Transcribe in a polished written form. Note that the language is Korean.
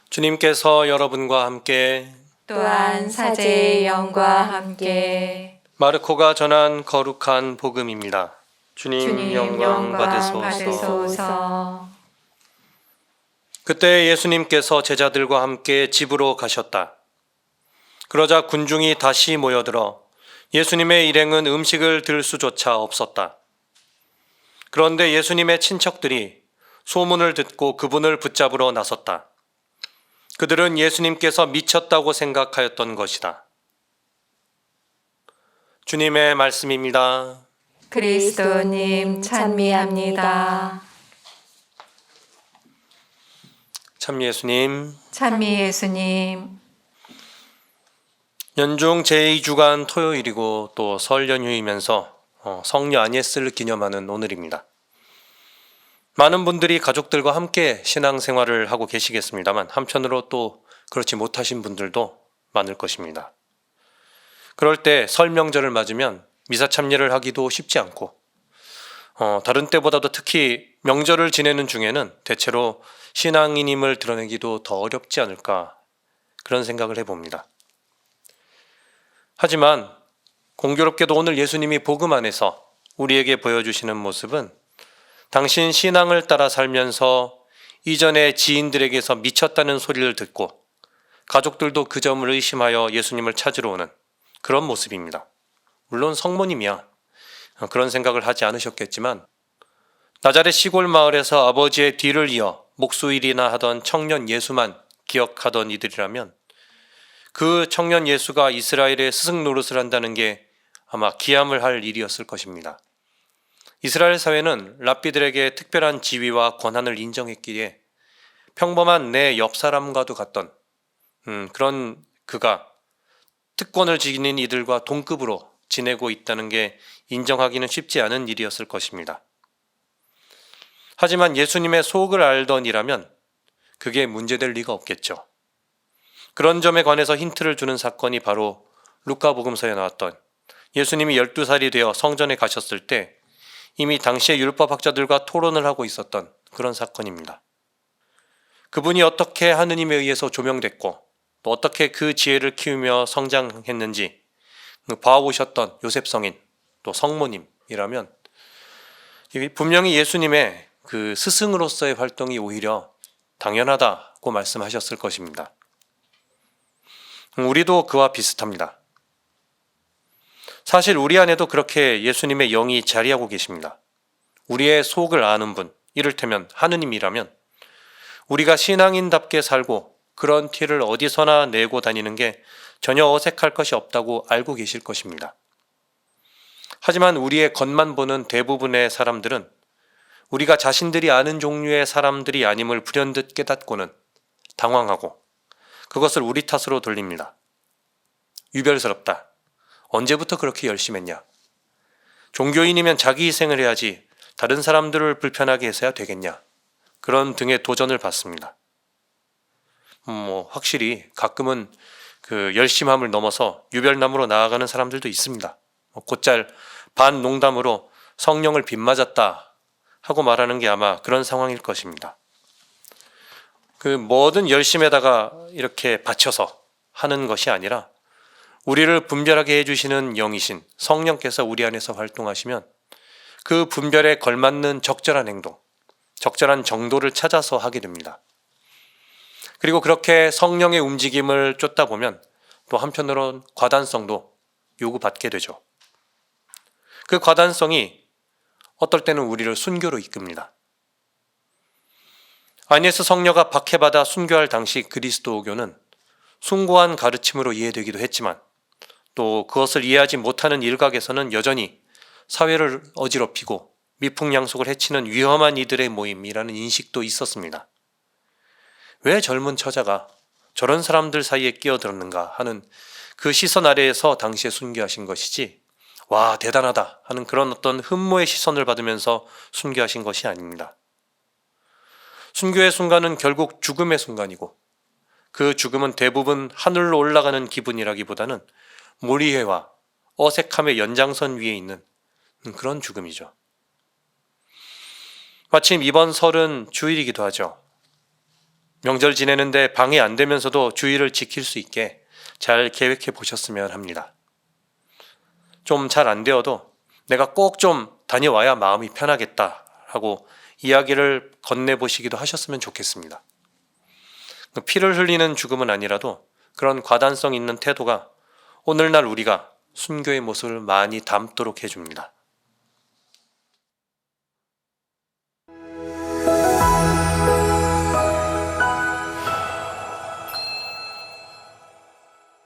주님께서 여러분과 함께 또한 사제의 영과 함께 마르코가 전한 거룩한 복음입니다. 주님 영광 받으소서. 받으소서. 그때 예수님께서 제자들과 함께 집으로 가셨다. 그러자 군중이 다시 모여들어 예수님의 일행은 음식을 들 수조차 없었다. 그런데 예수님의 친척들이 소문을 듣고 그분을 붙잡으러 나섰다. 그들은 예수님께서 미쳤다고 생각하였던 것이다. 주님의 말씀입니다. 그리스도님 찬미합니다. 참 예수님, 찬미 예수님. 연중 제2주간 토요일이고 또 설 연휴이면서 성녀 아니에스를 기념하는 오늘입니다. 많은 분들이 가족들과 함께 신앙생활을 하고 계시겠습니다만 한편으로 또 그렇지 못하신 분들도 많을 것입니다. 그럴 때 설 명절을 맞으면 미사 참여를 하기도 쉽지 않고 다른 때보다도 특히 명절을 지내는 중에는 대체로 신앙인임을 드러내기도 더 어렵지 않을까 그런 생각을 해봅니다. 하지만 공교롭게도 오늘 예수님이 복음 안에서 우리에게 보여주시는 모습은 당신 신앙을 따라 살면서 이전에 지인들에게서 미쳤다는 소리를 듣고 가족들도 그 점을 의심하여 예수님을 찾으러 오는 그런 모습입니다. 물론 성모님이야 그런 생각을 하지 않으셨겠지만 나자렛 시골 마을에서 아버지의 뒤를 이어 목수일이나 하던 청년 예수만 기억하던 이들이라면 그 청년 예수가 이스라엘의 스승 노릇을 한다는 게 아마 기함을 할 일이었을 것입니다. 이스라엘 사회는 랍비들에게 특별한 지위와 권한을 인정했기에 평범한 내 옆 사람과도 같던 그런 그가 특권을 지닌 이들과 동급으로 지내고 있다는 게 인정하기는 쉽지 않은 일이었을 것입니다. 하지만 예수님의 속을 알던 이라면 그게 문제될 리가 없겠죠. 그런 점에 관해서 힌트를 주는 사건이 바로 루카복음서에 나왔던 예수님이 12살이 되어 성전에 가셨을 때 이미 당시의 율법학자들과 토론을 하고 있었던 그런 사건입니다. 그분이 어떻게 하느님에 의해서 조명됐고 또 어떻게 그 지혜를 키우며 성장했는지 봐오셨던 요셉 성인 또 성모님이라면 분명히 예수님의 그 스승으로서의 활동이 오히려 당연하다고 말씀하셨을 것입니다. 우리도 그와 비슷합니다. 사실 우리 안에도 그렇게 예수님의 영이 자리하고 계십니다. 우리의 속을 아는 분, 이를테면 하느님이라면 우리가 신앙인답게 살고 그런 티를 어디서나 내고 다니는 게 전혀 어색할 것이 없다고 알고 계실 것입니다. 하지만 우리의 겉만 보는 대부분의 사람들은 우리가 자신들이 아는 종류의 사람들이 아님을 불현듯 깨닫고는 당황하고 그것을 우리 탓으로 돌립니다. 유별스럽다. 언제부터 그렇게 열심히 했냐? 종교인이면 자기 희생을 해야지 다른 사람들을 불편하게 해서야 되겠냐? 그런 등의 도전을 받습니다. 확실히 가끔은 그 열심함을 넘어서 유별남으로 나아가는 사람들도 있습니다. 곧잘 반농담으로 성령을 빗맞았다 하고 말하는 게 아마 그런 상황일 것입니다. 그 뭐든 열심에다가 이렇게 바쳐서 하는 것이 아니라 우리를 분별하게 해주시는 영이신 성령께서 우리 안에서 활동하시면 그 분별에 걸맞는 적절한 행동, 적절한 정도를 찾아서 하게 됩니다. 그리고 그렇게 성령의 움직임을 쫓다 보면 또 한편으론 과단성도 요구받게 되죠. 그 과단성이 어떨 때는 우리를 순교로 이끕니다. 아니에스 성녀가 박해받아 순교할 당시 그리스도교는 숭고한 가르침으로 이해되기도 했지만 또 그것을 이해하지 못하는 일각에서는 여전히 사회를 어지럽히고 미풍양속을 해치는 위험한 이들의 모임이라는 인식도 있었습니다. 왜 젊은 처자가 저런 사람들 사이에 끼어들었는가 하는 그 시선 아래에서 당시에 순교하신 것이지 와 대단하다 하는 그런 어떤 흠모의 시선을 받으면서 순교하신 것이 아닙니다. 순교의 순간은 결국 죽음의 순간이고 그 죽음은 대부분 하늘로 올라가는 기분이라기보다는 몰이해와 어색함의 연장선 위에 있는 그런 죽음이죠. 마침 이번 설은 주일이기도 하죠. 명절 지내는데 방해 안 되면서도 주의를 지킬 수 있게 잘 계획해 보셨으면 합니다. 좀 잘 안 되어도 내가 꼭 좀 다녀와야 마음이 편하겠다 하고 이야기를 건네보시기도 하셨으면 좋겠습니다. 피를 흘리는 죽음은 아니라도 그런 과단성 있는 태도가 오늘날 우리가 순교의 모습을 많이 담도록 해줍니다.